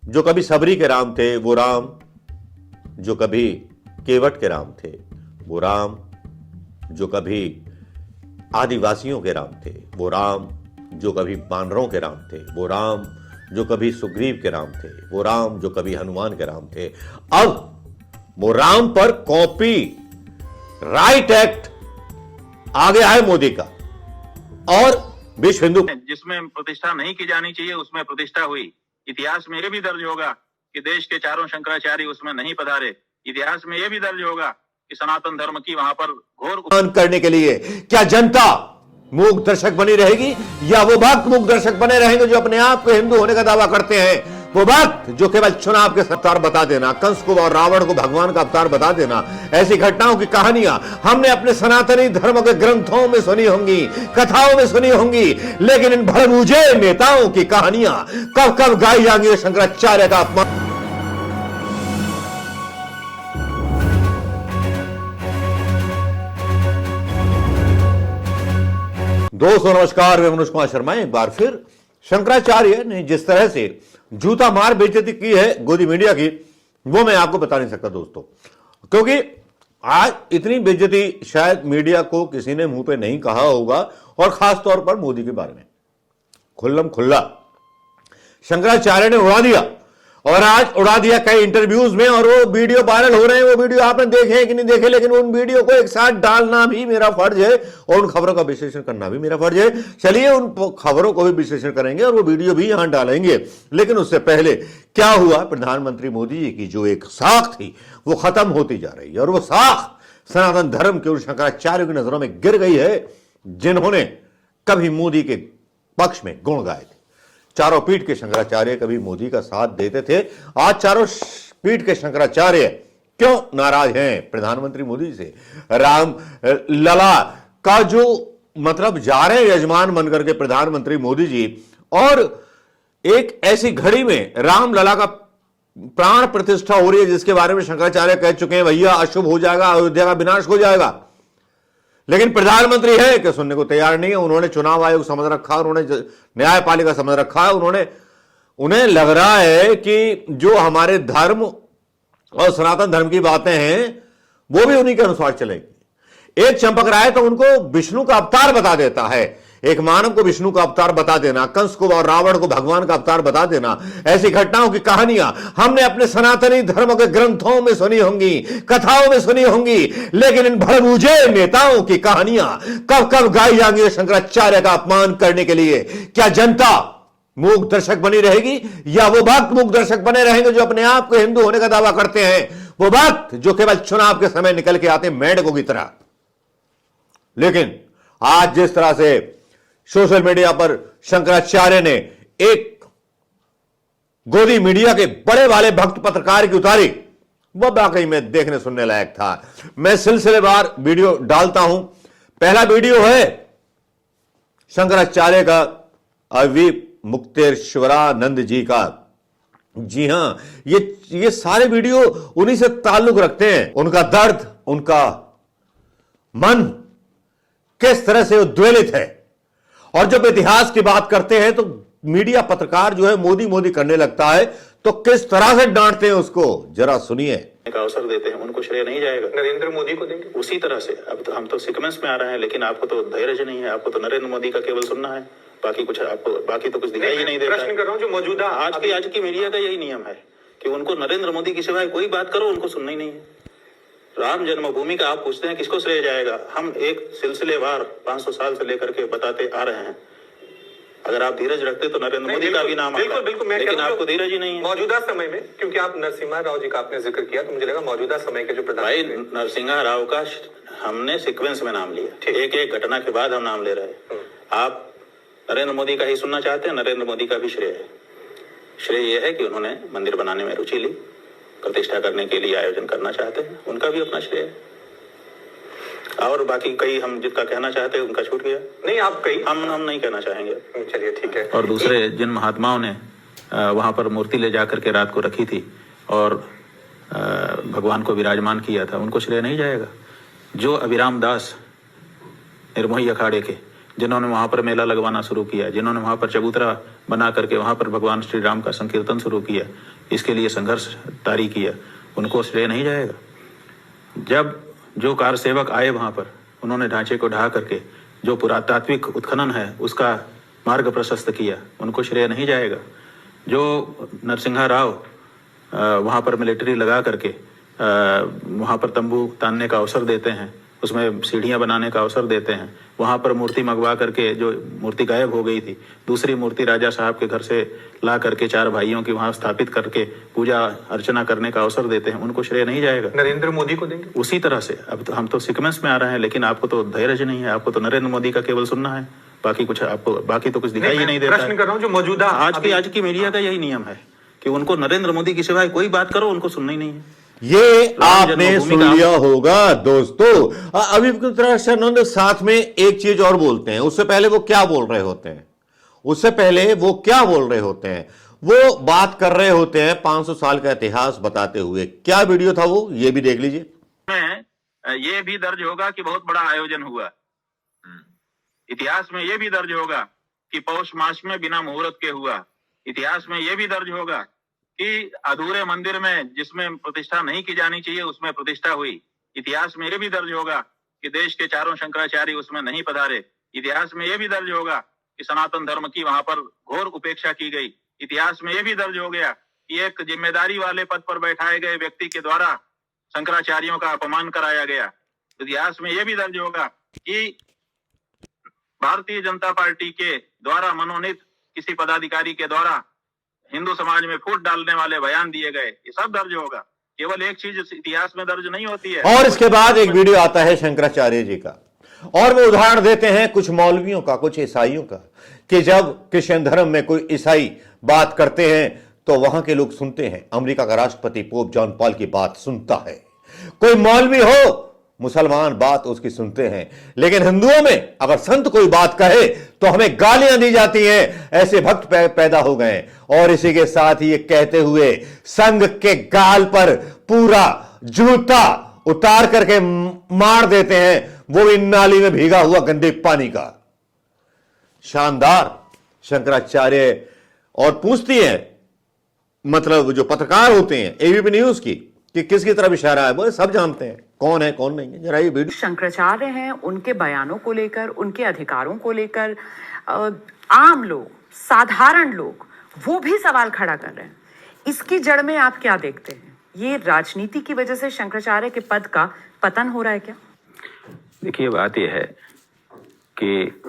जो कभी सबरी के राम थे वो राम, जो कभी केवट के राम थे वो राम, जो कभी आदिवासियों के राम थे वो राम, जो कभी बानरों के राम थे वो राम, जो कभी सुग्रीव के राम थे वो राम, जो कभी हनुमान के राम थे। अब वो राम पर कॉपी राइट एक्ट आ गया है मोदी का, और विश्व हिंदू जिसमें प्रतिष्ठा नहीं की जानी चाहिए उसमें प्रतिष्ठा हुई। इतिहास में यह भी दर्ज होगा कि देश के चारों शंकराचार्य उसमें नहीं पधारे। इतिहास में यह भी दर्ज होगा कि सनातन धर्म की वहां पर घोर करने के लिए क्या जनता मूक दर्शक बनी रहेगी, या वो भक्त मूक दर्शक बने रहेंगे जो अपने आप को हिंदू होने का दावा करते हैं? वो भक्त जो केवल चुनाव के अवतार बता देना, कंस को और रावण को भगवान का अवतार बता देना, ऐसी घटनाओं की कहानियां हमने अपने सनातनी धर्म के ग्रंथों में सुनी होंगी, कथाओं में सुनी होंगी, लेकिन इन भड़बूझे नेताओं की कहानियां कब कब गाई जाएंगी? शंकराचार्य का अपमान। दोस्तों नमस्कार, मैं मनोज कुमार शर्मा। एक बार फिर शंकराचार्य ने जिस तरह से जूता मार बेइज्जती की है गोदी मीडिया की, वो मैं आपको बता नहीं सकता दोस्तों, क्योंकि आज इतनी बेइज्जती शायद मीडिया को किसी ने मुंह पे नहीं कहा होगा, और खास तौर पर मोदी के बारे में खुल्लम खुल्ला शंकराचार्य ने उड़ा दिया, और आज उड़ा दिया कई इंटरव्यूज में, और वो वीडियो वायरल हो रहे हैं। वो वीडियो आपने देखे हैं कि नहीं देखे, लेकिन उन वीडियो को एक साथ डालना भी मेरा फर्ज है, और उन खबरों का विश्लेषण करना भी मेरा फर्ज है। चलिए उन खबरों को भी विश्लेषण करेंगे और वो वीडियो भी यहां डालेंगे, लेकिन उससे पहले क्या हुआ? प्रधानमंत्री मोदी जी की जो एक साख थी वो खत्म होती जा रही है, और वो साख सनातन धर्म के उन शंकराचार्य की नजरों में गिर गई है जिन्होंने कभी मोदी के पक्ष में गुण गाए थे। चारों पीठ के शंकराचार्य कभी मोदी का साथ देते थे, आज चारों पीठ के शंकराचार्य क्यों नाराज हैं प्रधानमंत्री मोदी से? राम लला का जो मतलब जा रहे हैं यजमान बनकर के प्रधानमंत्री मोदी जी, और एक ऐसी घड़ी में राम लला का प्राण प्रतिष्ठा हो रही है जिसके बारे में शंकराचार्य कह चुके हैं भैया अशुभ हो जाएगा, अयोध्या का विनाश हो जाएगा, लेकिन प्रधानमंत्री है कि सुनने को तैयार नहीं है। उन्होंने चुनाव आयोग समझ रखा, उन्होंने न्यायपालिका समझ रखा है, उन्हें लग रहा है कि जो हमारे धर्म और सनातन धर्म की बातें हैं वो भी उन्हीं के अनुसार चलेगी। एक चंपक राय तो उनको विष्णु का अवतार बता देता है, एक मानव को विष्णु का अवतार बता देना, कंस को और रावण को भगवान का अवतार बता देना, ऐसी घटनाओं की कहानियां हमने अपने सनातनी धर्म के ग्रंथों में सुनी होंगी, कथाओं में सुनी होंगी, लेकिन इन भड़बूझे नेताओं की कहानियां कब कब गाई जाएंगी शंकराचार्य का अपमान करने के लिए? क्या जनता मूक दर्शक बनी रहेगी, या वो भक्त मूक दर्शक बने रहेंगे जो अपने आप को हिंदू होने का दावा करते हैं? वो भक्त जो केवल चुनाव के समय निकल के आते मेंढकों की तरह। लेकिन आज जिस तरह से सोशल मीडिया पर शंकराचार्य ने एक गोदी मीडिया के बड़े वाले भक्त पत्रकार की उतारी, वह वाकई में देखने सुनने लायक था। मैं सिलसिलेवार वीडियो डालता हूं। पहला वीडियो है शंकराचार्य का अवी मुक्तेश्वरानंद जी का। जी हां, ये सारे वीडियो उन्हीं से ताल्लुक रखते हैं। उनका दर्द, उनका मन किस तरह से उद्वेलित है, और जब इतिहास की बात करते हैं तो मीडिया पत्रकार जो है मोदी मोदी करने लगता है, तो किस तरह से डांटते हैं उसको, जरा सुनिए। का अवसर देते हैं उनको श्रेय नहीं जाएगा, नरेंद्र मोदी को देंगे उसी तरह से। अब तो हम तो सीक्वेंस में आ रहे हैं, लेकिन आपको तो धैर्य नहीं है, आपको तो नरेंद्र मोदी का केवल सुनना है, बाकी तो कुछ दिखाई ही नहीं देता। प्रश्न कर रहा हूं जो मौजूदा आज की मीडिया का यही नियम है कि उनको नरेंद्र मोदी की सिवाय कोई बात करो उनको सुनना ही नहीं है। राम जन्मभूमि का आप पूछते हैं किसको श्रेय जाएगा, हम एक सिलसिलेवार 500 साल से लेकर के बताते आ रहे हैं। अगर आप धीरज रखते तो नरेंद्र मोदी का भी नाम आता, लेकिन आपको धीरज ही नहीं है। मौजूदा समय में, क्योंकि आप नरसिम्हा राव जी का आपने जिक्र किया, तो मुझे लगा मौजूदा समय के जो भाई नरसिम्हा राव का हमने सीक्वेंस में नाम लिया, एक एक घटना के बाद हम नाम ले रहे हैं। आप नरेंद्र मोदी का ही सुनना चाहते हैं, नरेंद्र मोदी का भी श्रेय है। श्रेय यह है कि उन्होंने मंदिर बनाने में रुचि ली, प्रतिष्ठा करने के लिए आयोजन करना चाहते हैं, उनका भी अपना श्रेय है। और बाकी कई हम जिनका कहना चाहते हैं उनका छूट गया। नहीं, आप कई हम नहीं कहना चाहेंगे। चलिए ठीक है। और दूसरे जिन महात्माओं ने वहां पर मूर्ति ले जाकर के रात को रखी थी और भगवान को विराजमान किया था, उनको श्रेय नहीं जाएगा। जो अभिराम दास निर्मोही अखाड़े के जिन्होंने वहां पर मेला लगवाना शुरू किया, जिन्होंने वहां पर चबूतरा बना करके वहां पर भगवान श्री राम का संकीर्तन शुरू किया, इसके लिए संघर्ष जारी किया, उनको श्रेय नहीं जाएगा। जब जो कार सेवक आए वहां पर, उन्होंने ढांचे को ढहा करके जो पुरातात्विक उत्खनन है उसका मार्ग प्रशस्त किया, उनको श्रेय नहीं जाएगा। जो नरसिंहा राव वहाँ पर मिलिट्री लगा करके वहाँ पर तंबू तानने का अवसर देते हैं, उसमें सीढ़ियाँ बनाने का अवसर देते हैं, वहाँ पर मूर्ति मंगवा करके, जो मूर्ति गायब हो गई थी, दूसरी मूर्ति राजा साहब के घर से ला करके 4 भाइयों की वहाँ स्थापित करके पूजा अर्चना करने का अवसर देते हैं, उनको श्रेय नहीं जाएगा। नरेंद्र मोदी को देंगे उसी तरह से। अब तो हम तो सीक्वेंस में आ रहे हैं, लेकिन आपको तो धैर्य नहीं है, आपको तो नरेंद्र मोदी का केवल सुनना है, बाकी तो कुछ दिखाई ही नहीं देता। प्रश्न कर रहा हूँ जो मौजूदा आज की मीडिया का यही नियम है कि उनको नरेंद्र मोदी की सिवाय कोई बात करो, उनको सुनना ही नहीं है। ये आपने सुन लिया होगा दोस्तों। अभी उत्तराखंड साथ में एक चीज और बोलते हैं, उससे पहले वो क्या बोल रहे होते हैं, वो बात कर रहे होते हैं 500 साल का इतिहास बताते हुए। क्या वीडियो था वो, ये भी देख लीजिए। ये भी दर्ज होगा कि बहुत बड़ा आयोजन हुआ, इतिहास में ये भी दर्ज होगा कि पौष मास में बिना मुहूर्त के हुआ, इतिहास में ये भी दर्ज होगा कि अधूरे मंदिर में जिसमें प्रतिष्ठा नहीं की जानी चाहिए उसमें प्रतिष्ठा हुई, इतिहास में ये भी दर्ज होगा कि देश के 4 शंकराचार्य उसमें नहीं पधारे, इतिहास में ये भी दर्ज होगा कि सनातन धर्म की वहां पर घोर उपेक्षा की गई, इतिहास में ये भी दर्ज हो गया कि एक जिम्मेदारी वाले पद पर बैठाए गए व्यक्ति के द्वारा शंकराचार्यों का अपमान कराया गया, इतिहास में ये भी दर्ज होगा कि भारतीय जनता पार्टी के द्वारा मनोनीत किसी पदाधिकारी के द्वारा हिंदू समाज में फूट डालने वाले बयान दिए गए, ये सब दर्ज होगा। केवल एक चीज इतिहास में दर्ज नहीं होती है। और इसके बाद एक वीडियो आता है शंकराचार्य जी का, और वो उदाहरण देते हैं कुछ मौलवियों का, कुछ ईसाइयों का, कि जब क्रिश्चियन धर्म में कोई ईसाई बात करते हैं तो वहां के लोग सुनते हैं। अमेरिका का राष्ट्रपति पोप जॉन पॉल की बात सुनता है, कोई मौलवी हो मुसलमान बात उसकी सुनते हैं, लेकिन हिंदुओं में अगर संत कोई बात कहे तो हमें गालियां दी जाती हैं। ऐसे भक्त पैदा हो गए। और इसी के साथ ये कहते हुए संघ के गाल पर पूरा जूता उतार करके मार देते हैं, वो भी नाली में भीगा हुआ गंदे पानी का। शानदार शंकराचार्य। और पूछती है, मतलब जो पत्रकार होते हैं एबीपी न्यूज की, कि किसकी तरफ इशारा है, वो सब जानते हैं कौन है कौन नहीं है। जरा ये वीडियो। शंकराचार्य हैं, उनके बयानों को लेकर, उनके अधिकारों को लेकर आम लोग, साधारण लोग वो भी सवाल खड़ा कर रहे हैं। इसकी जड़ में आप क्या देखते हैं? ये राजनीति की वजह से शंकराचार्य के पद का पतन हो रहा है क्या? देखिए, बात यह है कि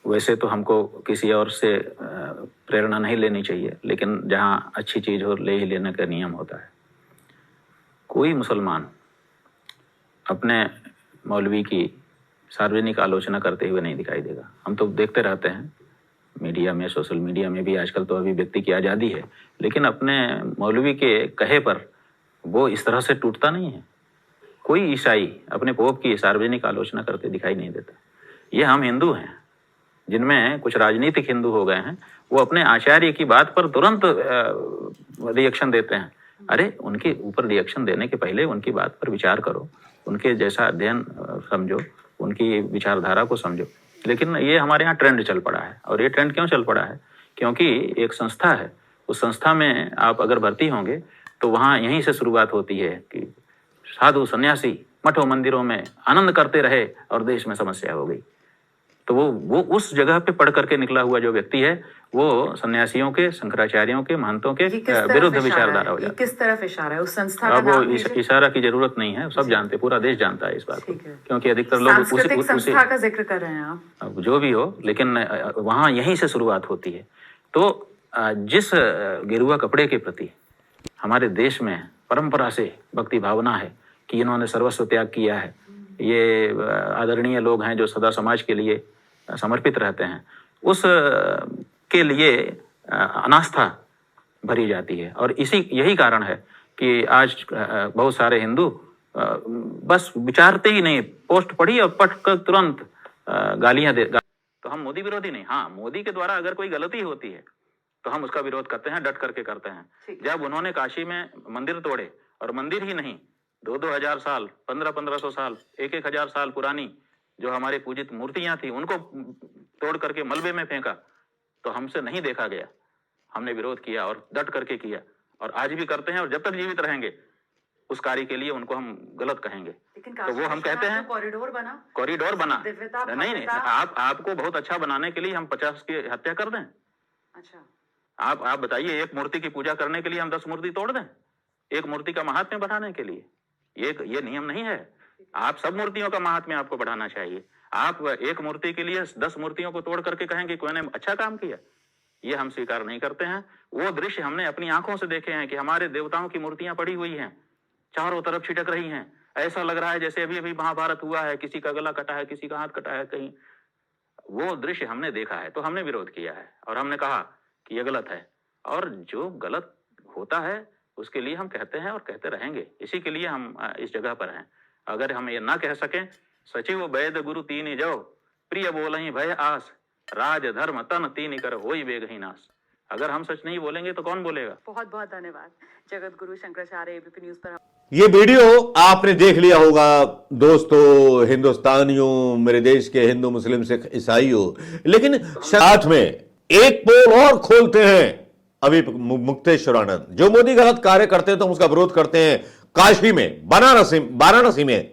वैसे तो हमको किसी और से प्रेरणा नहीं लेनी चाहिए, लेकिन जहां अच्छी चीज हो ले ही लेने का नियम होता है। कोई मुसलमान अपने मौलवी की सार्वजनिक आलोचना करते हुए नहीं दिखाई देगा। हम तो देखते रहते हैं मीडिया में, सोशल मीडिया में भी। आजकल तो अभिव्यक्ति की आज़ादी है, लेकिन अपने मौलवी के कहे पर वो इस तरह से टूटता नहीं है। कोई ईसाई अपने पोप की सार्वजनिक आलोचना करते दिखाई नहीं देता। ये हम हिंदू हैं, जिनमें कुछ राजनीतिक हिंदू हो गए हैं, वो अपने आचार्य की बात पर तुरंत रिएक्शन देते हैं। अरे, उनके ऊपर रिएक्शन देने के पहले उनकी बात पर विचार करो, उनके जैसा अध्ययन समझो, उनकी विचारधारा को समझो। लेकिन ये हमारे यहाँ ट्रेंड चल पड़ा है। और ये ट्रेंड क्यों चल पड़ा है? क्योंकि एक संस्था है, उस संस्था में आप अगर भर्ती होंगे तो वहाँ यहीं से शुरुआत होती है कि साधु सन्यासी मठों मंदिरों में आनंद करते रहे और देश में समस्या हो गई। तो वो उस जगह पे पढ़ करके निकला हुआ जो व्यक्ति है, वो सन्यासियों के, शंकराचार्यों के, महंतों के विरुद्ध विचारधारा हो जाता है। किस तरफ इशारा है? उस संस्था का अब नाम इशारा की जरूरत नहीं है, सब जानते, पूरा देश जानता है इस बात को, क्योंकि अधिकतर लोग सांस्कृतिक संस्था का जिक्र कर रहे हैं आप। अब जो भी हो, लेकिन वहाँ यहीं से शुरुआत होती है। तो जिस गेरुआ कपड़े के प्रति हमारे देश में परंपरा से भक्ति भावना है कि इन्होंने सर्वस्व त्याग किया है, ये आदरणीय लोग हैं जो सदा समाज के लिए समर्पित रहते हैं, उस के लिए अनास्था भरी जाती है। और यही कारण है कि आज बहुत सारे हिंदू बस विचारते ही नहीं, पोस्ट पढ़ी और पढ़ कर तुरंत गालियां दे। तो हम मोदी विरोधी नहीं, हाँ, मोदी के द्वारा अगर कोई गलती होती है तो हम उसका विरोध करते हैं, डट करके करते हैं। जब उन्होंने काशी में मंदिर तोड़े, और मंदिर ही नहीं, 2-2 हजार साल, 1500 साल, 1-1 हजार साल पुरानी जो हमारी पूजित मूर्तियां थी उनको तोड़ करके मलबे में फेंका, तो हमसे नहीं देखा गया। हमने विरोध किया और डट करके किया, और आज भी करते हैं, और जब तक जीवित रहेंगे उस कार्य के लिए उनको हम गलत कहेंगे। तो वो हम कहते हैं कॉरिडोर बना, कॉरिडोर बना, दिव्यता, नहीं नहीं, आपको बहुत अच्छा बनाने के लिए हम 50 की हत्या कर दें? अच्छा, आप बताइए, एक मूर्ति की पूजा करने के लिए हम 10 मूर्ति तोड़ दें? एक मूर्ति का महात्म्य बढ़ाने के लिए? ये नियम नहीं है। आप सब मूर्तियों का महात्म्य आपको बढ़ाना चाहिए। आप एक मूर्ति के लिए 10 मूर्तियों को तोड़ करके कहेंगे कोई ने अच्छा काम किया, ये हम स्वीकार नहीं करते हैं। वो दृश्य हमने अपनी आंखों से देखे हैं कि हमारे देवताओं की मूर्तियां पड़ी हुई हैं, चारों तरफ छिटक रही हैं। ऐसा लग रहा है जैसे अभी अभी महाभारत हुआ है, किसी का गला कटा है, किसी का हाथ कटा है कहीं। वो दृश्य हमने देखा है, तो हमने विरोध किया है और हमने कहा कि ये गलत है, और जो गलत होता है उसके लिए हम कहते हैं और कहते रहेंगे। इसी के लिए हम इस जगह पर हैं। अगर हम ये ना कह सकें, सचिव वैद गुरु तीन जो प्रिय बोलहि भय आस, राज धर्म तन तीन कर होई बेगहि नाश। अगर हम सच नहीं बोलेंगे तो कौन बोलेगा? बहुत बहुत धन्यवाद। जगत गुरु शंकराचार्य एबीपी न्यूज पर। ये वीडियो आपने देख लिया होगा दोस्तों, हिंदुस्तानियों, मेरे देश के हिंदू मुस्लिम सिख ईसाइयों, लेकिन साथ में एक पोल और खोलते हैं अभी मुक्तेश्वरानंद, जो मोदी गलत कार्य करते हैं तो हम उसका विरोध करते हैं। काशी में, वाराणसी में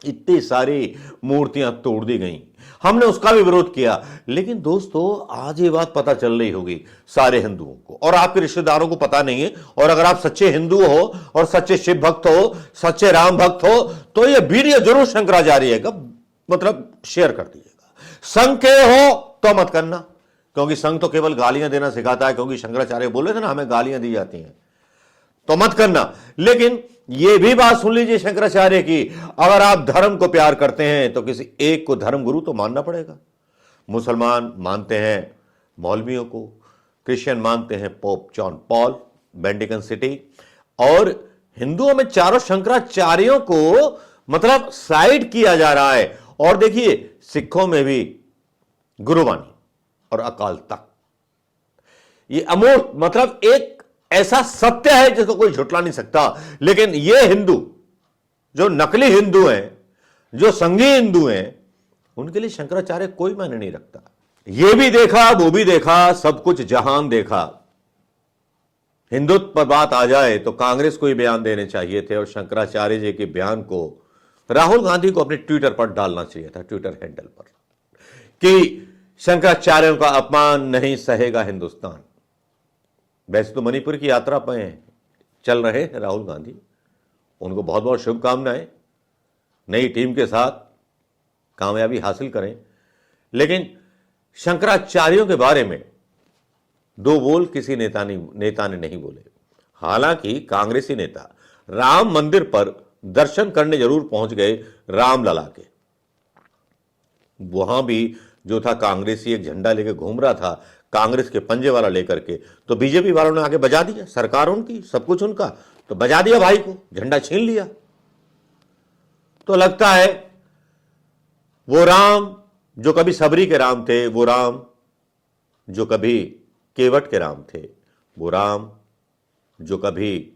इतनी सारी मूर्तियां तोड़ दी गई, हमने उसका भी विरोध किया। लेकिन दोस्तों, आज ये बात पता चल रही होगी सारे हिंदुओं को, और आपके रिश्तेदारों को पता नहीं है। और अगर आप सच्चे हिंदू हो और सच्चे शिव भक्त हो, सच्चे राम भक्त हो, तो ये वीडियो जरूर शंकराचार्य का मतलब शेयर कर दीजिएगा। संघ के हो तो मत करना, क्योंकि संघ तो केवल गालियां देना सिखाता है, क्योंकि शंकराचार्य बोले थे ना हमें गालियां दी जाती हैं, तो मत करना। लेकिन यह भी बात सुन लीजिए शंकराचार्य की, अगर आप धर्म को प्यार करते हैं तो किसी एक को धर्म गुरु तो मानना पड़ेगा। मुसलमान मानते हैं मौलवियों को, क्रिश्चियन मानते हैं pope John Paul Vatican city, और हिंदुओं में चारों शंकराचार्यों को मतलब साइड किया जा रहा है। और देखिए, सिखों में भी गुरुवाणी और अकाल तख्त, ये अमूर्त मतलब एक ऐसा सत्य है जिसको कोई झुटला नहीं सकता। लेकिन ये हिंदू जो नकली हिंदू हैं, जो संघी हिंदू हैं, उनके लिए शंकराचार्य कोई मायने नहीं रखता। ये भी देखा, वो भी देखा, सब कुछ जहान देखा। हिंदुत्व पर बात आ जाए तो कांग्रेस को ही बयान देने चाहिए थे, और शंकराचार्य जी के बयान को राहुल गांधी को अपने ट्विटर पर डालना चाहिए था, ट्विटर हैंडल पर, कि शंकराचार्यों का अपमान नहीं सहेगा हिंदुस्तान। वैसे तो मणिपुर की यात्रा पर चल रहे हैं राहुल गांधी, उनको बहुत बहुत शुभकामनाएं, नई टीम के साथ कामयाबी हासिल करें। लेकिन शंकराचार्यों के बारे में दो बोल किसी नेता ने नहीं बोले। हालांकि कांग्रेसी नेता राम मंदिर पर दर्शन करने जरूर पहुंच गए रामलला के। वहां भी जो था कांग्रेसी एक झंडा लेकर घूम रहा था, कांग्रेस के पंजे वाला लेकर के, तो बीजेपी वालों ने आके बजा दिया। सरकार उनकी, सब कुछ उनका, तो बजा दिया भाई को, झंडा छीन लिया। तो लगता है वो राम जो कभी सबरी के राम थे, वो राम जो कभी केवट के राम थे, वो राम जो कभी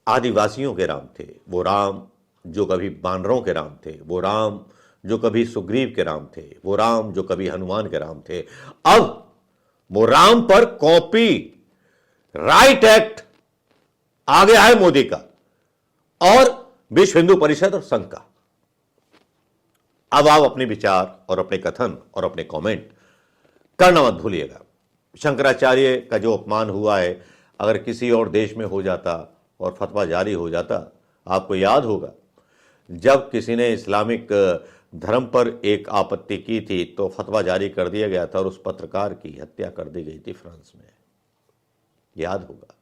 आदिवासियों के राम थे, वो राम जो कभी बानरों के राम थे, वो राम जो कभी सुग्रीव के राम थे, वो राम जो कभी हनुमान के राम थे, अब वो राम पर कॉपी राइट एक्ट आ गया है मोदी का और विश्व हिंदू परिषद और संघ का। अब आप अपने विचार और अपने कथन और अपने कमेंट करना मत भूलिएगा। शंकराचार्य का जो अपमान हुआ है, अगर किसी और देश में हो जाता और फतवा जारी हो जाता, आपको याद होगा जब किसी ने इस्लामिक धर्म पर एक आपत्ति की थी तो फतवा जारी कर दिया गया था और उस पत्रकार की हत्या कर दी गई थी फ्रांस में, याद होगा।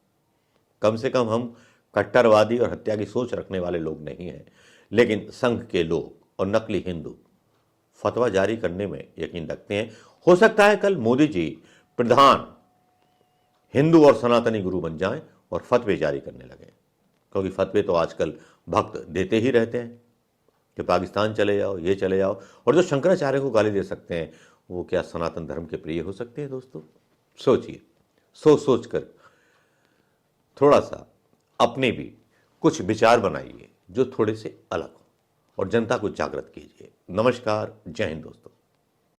कम से कम हम कट्टरवादी और हत्या की सोच रखने वाले लोग नहीं हैं, लेकिन संघ के लोग और नकली हिंदू फतवा जारी करने में यकीन रखते हैं। हो सकता है कल मोदी जी प्रधान हिंदू और सनातनी गुरु बन जाएं और फतवे जारी करने लगे, क्योंकि फतवे तो आजकल भक्त देते ही रहते हैं कि पाकिस्तान चले जाओ, ये चले जाओ। और जो शंकराचार्य को गाली दे सकते हैं, वो क्या सनातन धर्म के प्रिय हो सकते हैं? दोस्तों सोचिए, सोच कर थोड़ा सा अपने भी कुछ विचार बनाइए जो थोड़े से अलग हो। और जनता को जागृत कीजिए। नमस्कार, जय हिंद दोस्तों।